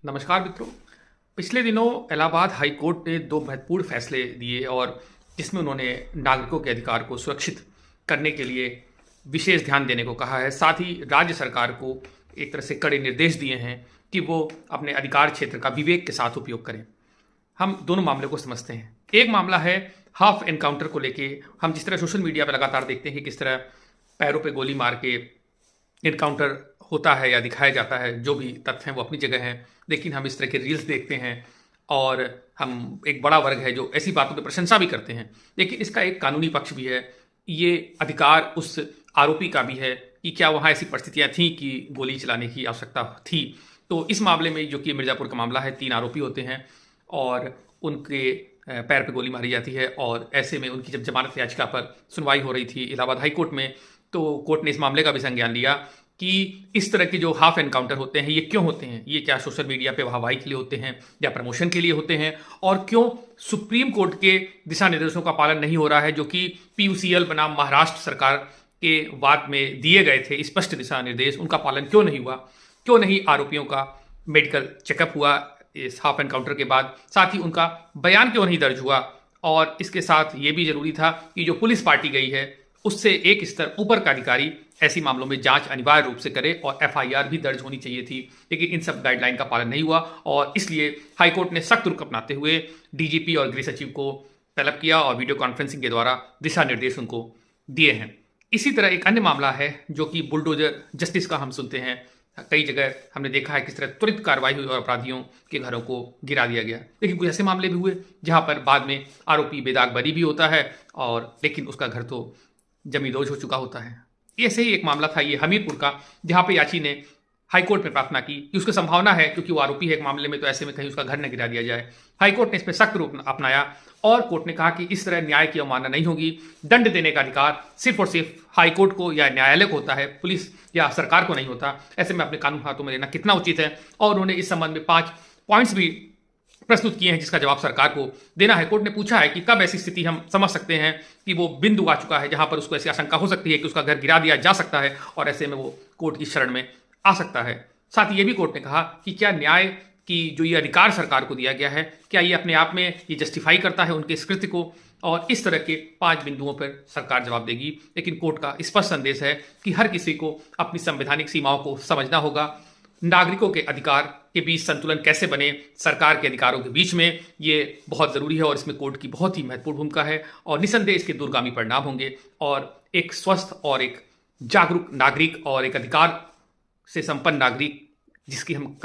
नमस्कार मित्रों। पिछले दिनों इलाहाबाद हाई कोर्ट ने दो महत्वपूर्ण फैसले दिए और जिसमें उन्होंने नागरिकों के अधिकार को सुरक्षित करने के लिए विशेष ध्यान देने को कहा है। साथ ही राज्य सरकार को एक तरह से कड़े निर्देश दिए हैं कि वो अपने अधिकार क्षेत्र का विवेक के साथ उपयोग करें। हम दोनों मामलों को समझते हैं। एक मामला है हाफ एनकाउंटर को लेके। हम जिस तरह सोशल मीडिया पर लगातार देखते हैं कि किस तरह पैरों पे गोली मार के एनकाउंटर होता है या दिखाया जाता है, जो भी तथ्य हैं वो अपनी जगह हैं, लेकिन हम इस तरह के रील्स देखते हैं और हम एक बड़ा वर्ग है जो ऐसी बातों की प्रशंसा भी करते हैं। लेकिन इसका एक कानूनी पक्ष भी है। ये अधिकार उस आरोपी का भी है कि क्या वहाँ ऐसी परिस्थितियाँ थीं कि गोली चलाने की आवश्यकता थी। तो इस मामले में जो कि मिर्ज़ापुर का मामला है, 3 आरोपी होते हैं और उनके पैर पे गोली मारी जाती है और ऐसे में उनकी जब जमानत याचिका पर सुनवाई हो रही थी इलाहाबाद हाई कोर्ट में, तो कोर्ट ने इस मामले का भी संज्ञान लिया कि इस तरह के जो हाफ एनकाउंटर होते हैं ये क्यों होते हैं। ये क्या सोशल मीडिया पे वाहवाही के लिए होते हैं या प्रमोशन के लिए होते हैं, और क्यों सुप्रीम कोर्ट के दिशा निर्देशों का पालन नहीं हो रहा है, जो कि पीयूसीएल बनाम महाराष्ट्र सरकार के वाद में दिए गए थे स्पष्ट दिशा निर्देश, उनका पालन क्यों नहीं हुआ। क्यों नहीं आरोपियों का मेडिकल चेकअप हुआ इस हाफ एनकाउंटर के बाद, साथ ही उनका बयान क्यों नहीं दर्ज हुआ। और इसके साथ ये भी जरूरी था कि जो पुलिस पार्टी गई है उससे एक स्तर ऊपर का अधिकारी ऐसी मामलों में जांच अनिवार्य रूप से करे और एफआईआर भी दर्ज होनी चाहिए थी। लेकिन इन सब गाइडलाइन का पालन नहीं हुआ और इसलिए हाईकोर्ट ने सख्त रुख अपनाते हुए डीजीपी और गृह सचिव को तलब किया और वीडियो कॉन्फ्रेंसिंग के द्वारा दिशा निर्देश उनको दिए हैं। इसी तरह एक अन्य मामला है जो कि बुलडोजर जस्टिस का हम सुनते हैं। कई जगह हमने देखा है किस तरह त्वरित कार्रवाई हुई और अपराधियों के घरों को गिरा दिया गया। लेकिन कुछ ऐसे मामले भी हुए जहां पर बाद में आरोपी बेदाग बरी भी होता है और लेकिन उसका घर तो जमींदोज हो चुका होता है। ऐसे ही एक मामला था ये हमीरपुर का, जहां पे याची ने हाईकोर्ट में प्रार्थना की कि उसकी संभावना है, क्योंकि वो आरोपी है एक मामले में, तो ऐसे में कहीं उसका घर न गिरा दिया जाए। हाईकोर्ट ने इस पर सख्त रूप अपनाया और कोर्ट ने कहा कि इस तरह न्याय की अवमानना नहीं होगी। दंड देने का अधिकार सिर्फ और सिर्फ हाईकोर्ट को या न्यायालय को होता है, पुलिस या सरकार को नहीं होता। ऐसे में अपने कानून हाथों में लेना कितना उचित है। और उन्होंने इस संबंध में 5 पॉइंट्स भी प्रस्तुत किए हैं जिसका जवाब सरकार को देना है। कोर्ट ने पूछा है कि कब ऐसी स्थिति हम समझ सकते हैं कि वो बिंदु आ चुका है जहां पर उसको ऐसी आशंका हो सकती है कि उसका घर गिरा दिया जा सकता है और ऐसे में वो कोर्ट की शरण में आ सकता है। साथ ही ये भी कोर्ट ने कहा कि क्या न्याय की जो ये अधिकार सरकार को दिया गया है, क्या ये अपने आप में ये जस्टिफाई करता है उनके इस कृत्य को। और इस तरह के 5 बिंदुओं पर सरकार जवाब देगी। लेकिन कोर्ट का स्पष्ट संदेश है कि हर किसी को अपनी संवैधानिक सीमाओं को समझना होगा। नागरिकों के अधिकार के बीच संतुलन कैसे बने सरकार के अधिकारों के बीच में, ये बहुत ज़रूरी है और इसमें कोर्ट की बहुत ही महत्वपूर्ण भूमिका है और निसंदेह इसके दूरगामी परिणाम होंगे। और एक स्वस्थ और एक जागरूक नागरिक और एक अधिकार से संपन्न नागरिक जिसकी हम